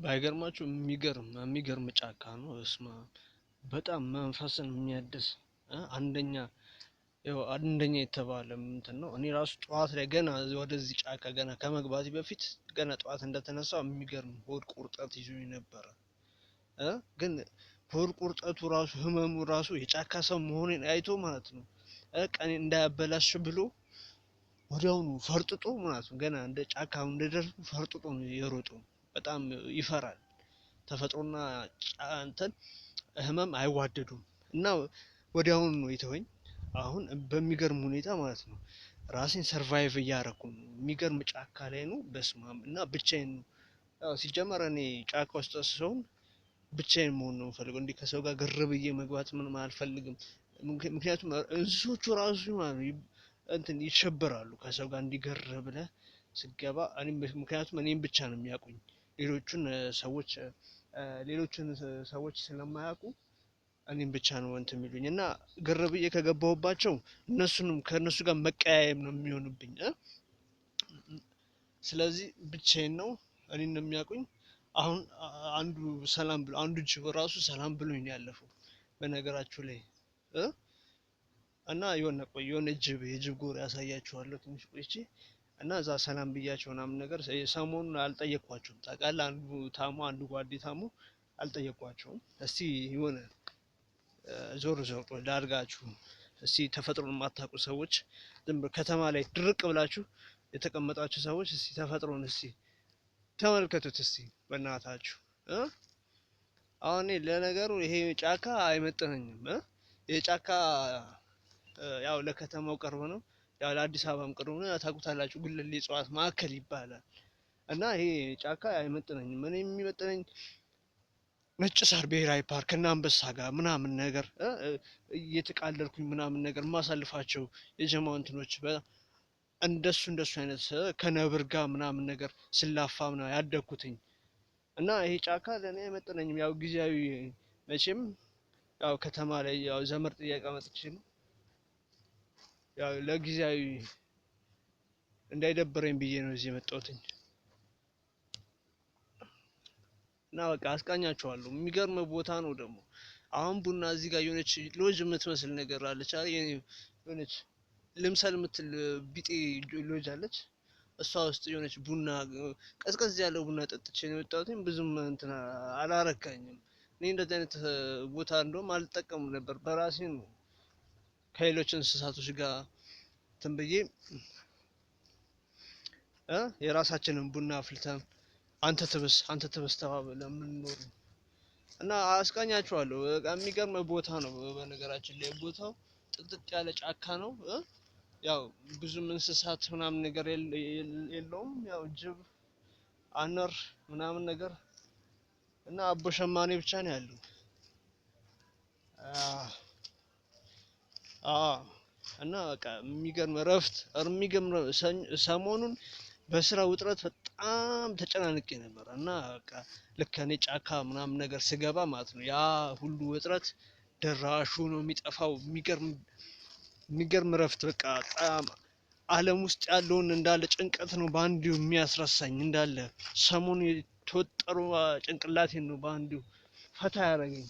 ባይገርማችሁ የሚገርም ጫካ ነው። እስማ በጣም መንፈስን የሚያድስ አንደኛ ያው አንደኛ የተባለ እንትን ነው። እኔ ራሱ ጠዋት ላይ ገና ወደዚህ ጫካ ገና ከመግባቴ በፊት ገና ጠዋት እንደተነሳው የሚገርም ሆድ ቁርጠት ይዞኝ ነበረ። ግን ሆድ ቁርጠቱ ራሱ ህመሙ ራሱ የጫካ ሰው መሆኔን አይቶ ማለት ነው ቀኔ እንዳያበላሽ ብሎ ወዲያውኑ ፈርጥጦ ማለት ነው ገና እንደ ጫካው እንደደረሱ ፈርጥጦ ነው የሮጠው። በጣም ይፈራል። ተፈጥሮና እንትን ህመም አይዋደዱም እና ወዲያውኑ ነው የተወኝ። አሁን በሚገርም ሁኔታ ማለት ነው ራሴን ሰርቫይቭ እያረኩ ነው። የሚገርም ጫካ ላይ ነው። በስማም እና ብቻዬን ነው። ያው ሲጀመር እኔ ጫካ ውስጥ ስሆን ብቻዬን መሆን ነው የምፈልገው። እንዲህ ከሰው ጋር ግር ብዬ መግባት ምንም አልፈልግም። ምክንያቱም እንስሶቹ ራሱ ማለት ነው እንትን ይሸበራሉ ከሰው ጋር እንዲገር ብለህ ስገባ። ምክንያቱም እኔም ብቻ ነው የሚያውቁኝ ሌሎችን ሰዎች ስለማያውቁ እኔም ብቻ ነው እንትን የሚሉኝ እና ግር ብዬ ከገባሁባቸው ከእነሱ ጋር መቀያየም ነው የሚሆንብኝ። ስለዚህ ብቻዬን ነው እኔን ነው የሚያውቁኝ። አሁን አንዱ ጅብ ራሱ ሰላም ብሎኝ ነው ያለፈው በነገራችሁ ላይ እና የሆነ የጅብ ጎራ ያሳያችኋለሁ ትንሽ ቆይቼ እና እዛ ሰላም ብያቸው ምናምን ነገር ሰሞኑን አልጠየኳቸውም። ታውቃለህ አንዱ ጓዴ ታሞ አልጠየኳቸውም። እስቲ የሆነ ዞር ላድርጋችሁ። እስቲ ተፈጥሮን የማታውቁ ሰዎች ዝም ከተማ ላይ ድርቅ ብላችሁ የተቀመጣችሁ ሰዎች እስቲ ተፈጥሮን እስቲ ተመልከቱት እስቲ በእናታችሁ። አሁን ለነገሩ ይሄ ጫካ አይመጥነኝም። ይሄ ጫካ ያው ለከተማው ቅርብ ነው፣ ያው ለአዲስ አበባም ቅርብ ነው። ታውቁታላችሁ ጉለሌ እጽዋት ማዕከል ይባላል እና ይሄ ጫካ አይመጥነኝም። እኔ የሚመጥነኝ ነጭ ሳር ብሔራዊ ፓርክ እና አንበሳ ጋር ምናምን ነገር እየተቃለልኩኝ ምናምን ነገር ማሳልፋቸው የጀማው እንትኖች እንደሱ አይነት ከነብር ጋር ምናምን ነገር ስላፋ ምናምን ያደግኩትኝ እና ይሄ ጫካ ለእኔ አይመጥነኝም። ያው ጊዜያዊ መቼም ያው ከተማ ላይ ያው ዘመድ ጥያቄ መጥቼ ነው ያው ለጊዜያዊ እንዳይደብረኝ ብዬ ነው እዚህ የመጣሁትኝ እና በቃ አስቃኛቸዋለሁ። የሚገርም ቦታ ነው ደግሞ። አሁን ቡና እዚህ ጋር የሆነች ሎጅ የምትመስል ነገር አለች አይደል? የሆነች ልምሰል የምትል ቢጤ ሎጅ አለች። እሷ ውስጥ የሆነች ቡና ቀዝቀዝ ያለው ቡና ጠጥቼ ነው የወጣሁትኝ። ብዙም እንትን አላረካኝም። እኔ እንደዚህ አይነት ቦታ እንደውም አልጠቀምም ነበር። በራሴ ነው ከሌሎች እንስሳቶች ጋር እንትን ብዬ የራሳችንን ቡና አፍልተን አንተ ትብስ ተባብለን የምንኖር እና አስቃኛችኋለሁ። በቃ የሚገርም ቦታ ነው። በነገራችን ላይ ቦታው ጥቅጥቅ ያለ ጫካ ነው። ያው ብዙም እንስሳት ምናምን ነገር የለውም። ያው ጅብ፣ አነር ምናምን ነገር እና አቦ ሸማኔ ብቻ ነው ያለው። እና በቃ የሚገርም እረፍት ሰሞኑን በስራ ውጥረት በጣም ተጨናንቄ ነበር እና በቃ ልክ እኔ ጫካ ምናምን ነገር ስገባ ማለት ነው ያ ሁሉ ውጥረት ድራሹ ነው የሚጠፋው። የሚገርም እረፍት በቃ በጣም ዓለም ውስጥ ያለውን እንዳለ ጭንቀት ነው በአንዱ የሚያስረሳኝ። እንዳለ ሰሞኑ የተወጠሩ ጭንቅላቴን ነው በአንዱ ፈታ ያደረገኝ።